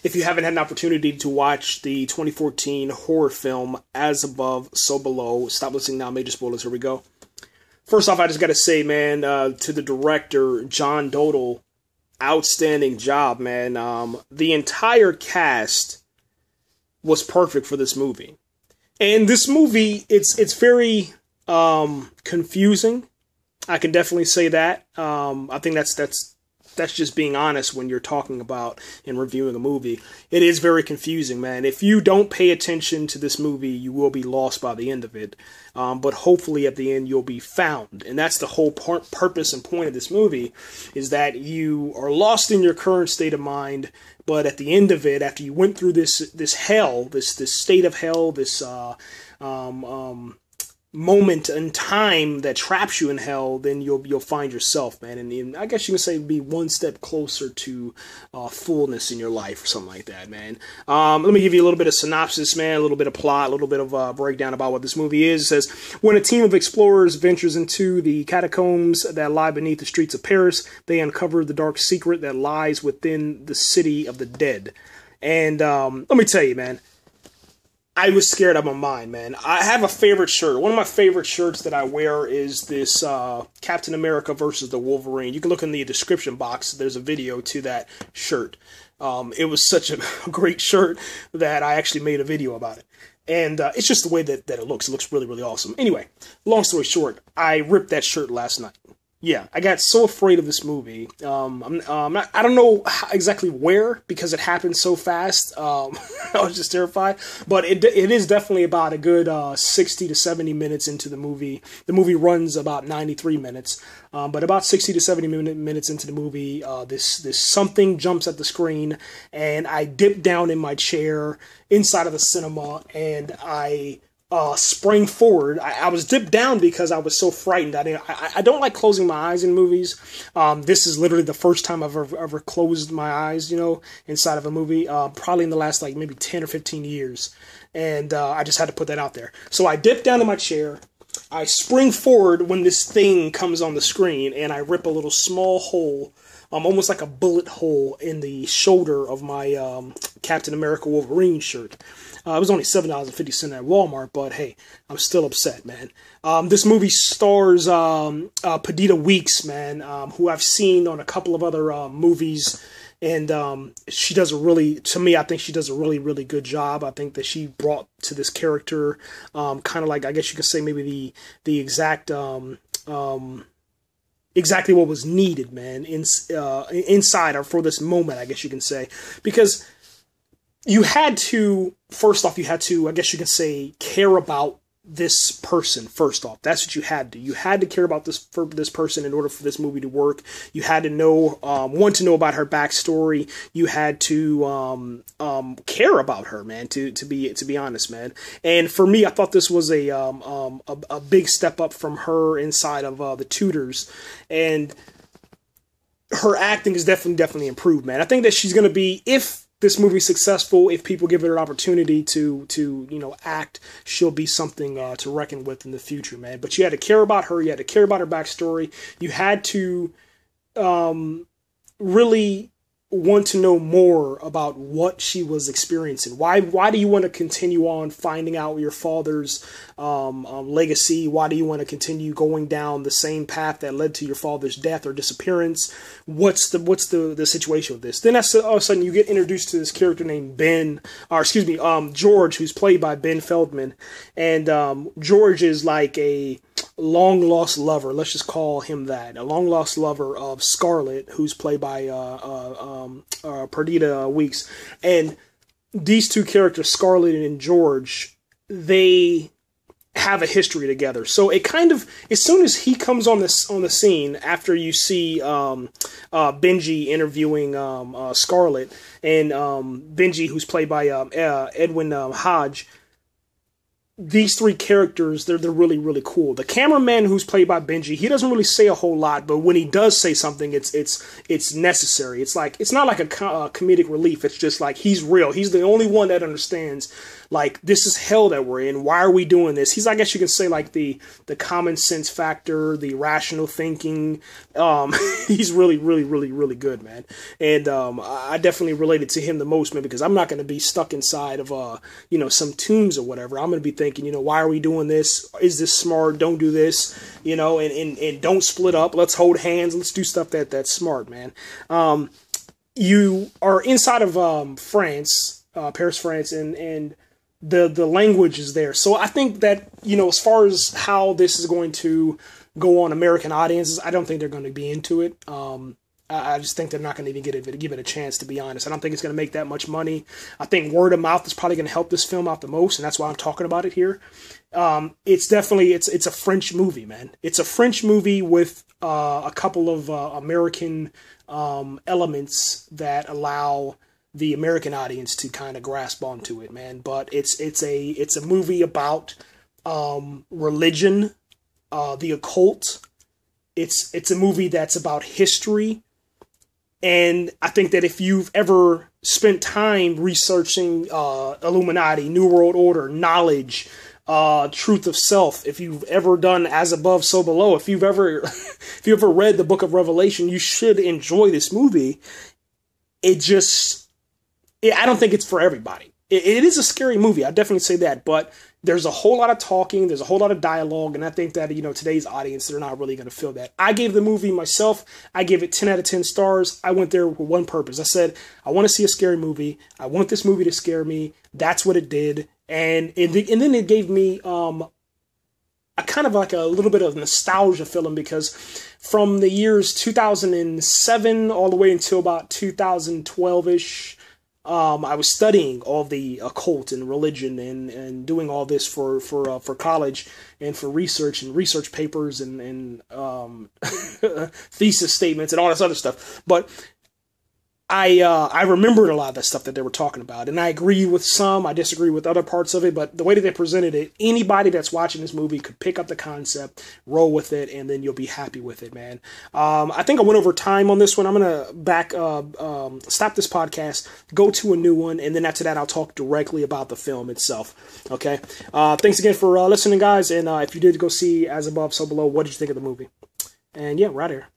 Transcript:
if you haven't had an opportunity to watch the 2014 horror film As Above, So Below, stop listening now, major spoilers, here we go. First off, I just gotta say, man, to the director, John Dodal, outstanding job, man. The entire cast was perfect for this movie. And this movie, it's very confusing. I can definitely say that. I think that's just being honest when you're talking about and reviewing a movie. It is very confusing, man. If you don't pay attention to this movie, you will be lost by the end of it. But hopefully at the end you'll be found. And that's the whole purpose and point of this movie, is that you are lost in your current state of mind, but at the end of it, after you went through this hell, this state of hell, this moment in time that traps you in hell, then you'll find yourself, man, and I guess you can say be one step closer to fullness in your life or something like that, man. Let me give you a little bit of synopsis, man, a little bit of plot, a little bit of breakdown about what this movie is. It says, when a team of explorers ventures into the catacombs that lie beneath the streets of Paris, they uncover the dark secret that lies within the city of the dead. And let me tell you, man, I was scared out of my mind, man. I have a favorite shirt. One of my favorite shirts that I wear is this Captain America versus the Wolverine. You can look in the description box. There's a video to that shirt. It was such a great shirt that I actually made a video about it. And it's just the way that it looks. It looks really, really awesome. Anyway, long story short, I ripped that shirt last night. Yeah, I got so afraid of this movie. I don't know exactly where, because it happened so fast. I was just terrified. But it is definitely about a good 60 to 70 minutes into the movie. The movie runs about 93 minutes. But about 60 to 70 minutes into the movie, this something jumps at the screen, and I dip down in my chair inside of the cinema, and I sprang forward. I was dipped down because I was so frightened. I don't like closing my eyes in movies. This is literally the first time I've ever closed my eyes, you know, inside of a movie, probably in the last like maybe 10 or 15 years. And I just had to put that out there. So I dip down in my chair. I spring forward when this thing comes on the screen, and I rip a little small hole, almost like a bullet hole, in the shoulder of my Captain America Wolverine shirt. It was only $7.50 at Walmart, but hey, I'm still upset, man. This movie stars Perdita Weeks, man, who I've seen on a couple of other movies, and she does to me, I think she does a really, really good job. I think that she brought to this character kind of like, I guess you could say maybe the exact exactly what was needed, man, inside her for this moment, I guess you can say, because you had to, first off, I guess you can say, care about this person, first off. That's what you had to. You had to care about this person in order for this movie to work. You had to know, want to know about her backstory. You had to care about her, man, to be honest, man. And for me, I thought this was a big step up from her inside of the Tudors. And her acting is definitely improved, man. I think that she's going to be, if this movie's successful, if people give her an opportunity to you know, act, she'll be something to reckon with in the future, man. But you had to care about her. You had to care about her backstory. You had to really want to know more about what she was experiencing. Why do you want to continue on finding out your father's legacy? Why do you want to continue going down the same path that led to your father's death or disappearance? What's the situation with this? Then all of a sudden you get introduced to this character named George, who's played by Ben Feldman, and George is like a long-lost lover, let's just call him that, a long-lost lover of Scarlett, who's played by Perdita Weeks. And these two characters, Scarlett and George, they have a history together. So it kind of, as soon as he comes on the scene, after you see Benji interviewing Scarlett, and Benji, who's played by Edwin Hodge, these three characters, they're really, really cool. The cameraman, who's played by Benji, he doesn't really say a whole lot, but when he does say something, it's necessary. It's like, it's not like a comedic relief. It's just like, he's real. He's the only one that understands, like, this is hell that we're in. Why are we doing this? He's, I guess you can say, like, the common sense factor, the rational thinking. He's really, really, really, really good, man. And I definitely related to him the most, man, because I'm not going to be stuck inside of you know, some tombs or whatever. I'm going to be thinking, you know, why are we doing this? Is this smart? Don't do this, you know, and don't split up. Let's hold hands. Let's do stuff that's smart, man. You are inside of France, Paris, France, and the language is there. So I think that, you know, as far as how this is going to go on American audiences, I don't think they're going to be into it. I just think they're not going to even give it a chance, to be honest. I don't think it's going to make that much money. I think word of mouth is probably going to help this film out the most, and that's why I'm talking about it here. It's definitely, it's a French movie, man. It's a French movie with a couple of American elements that allow the American audience to kind of grasp onto it, man. But it's a movie about religion, the occult. It's a movie that's about history. And I think that if you've ever spent time researching Illuminati, New World Order, knowledge, truth of self, if you've ever done As Above, So Below, if you've ever read the Book of Revelation, you should enjoy this movie. I don't think it's for everybody. It is a scary movie. I definitely say that, but there's a whole lot of talking. There's a whole lot of dialogue. And I think that, you know, today's audience, they're not really going to feel that. I gave the movie myself, I gave it 10 out of 10 stars. I went there with one purpose. I said, I want to see a scary movie. I want this movie to scare me. That's what it did. And then it gave me a kind of like a little bit of nostalgia feeling, because from the years 2007 all the way until about 2012-ish, I was studying all the occult and religion and doing all this for college and for research and research papers and thesis statements and all this other stuff. But I remembered a lot of that stuff that they were talking about, and I agree with some, I disagree with other parts of it, but the way that they presented it, anybody that's watching this movie could pick up the concept, roll with it, and then you'll be happy with it, man. I think I went over time on this one. I'm going to stop this podcast, go to a new one, and then after that, I'll talk directly about the film itself, okay? Thanks again for listening, guys, and if you did go see As Above, So Below, what did you think of the movie? And yeah, we're out here.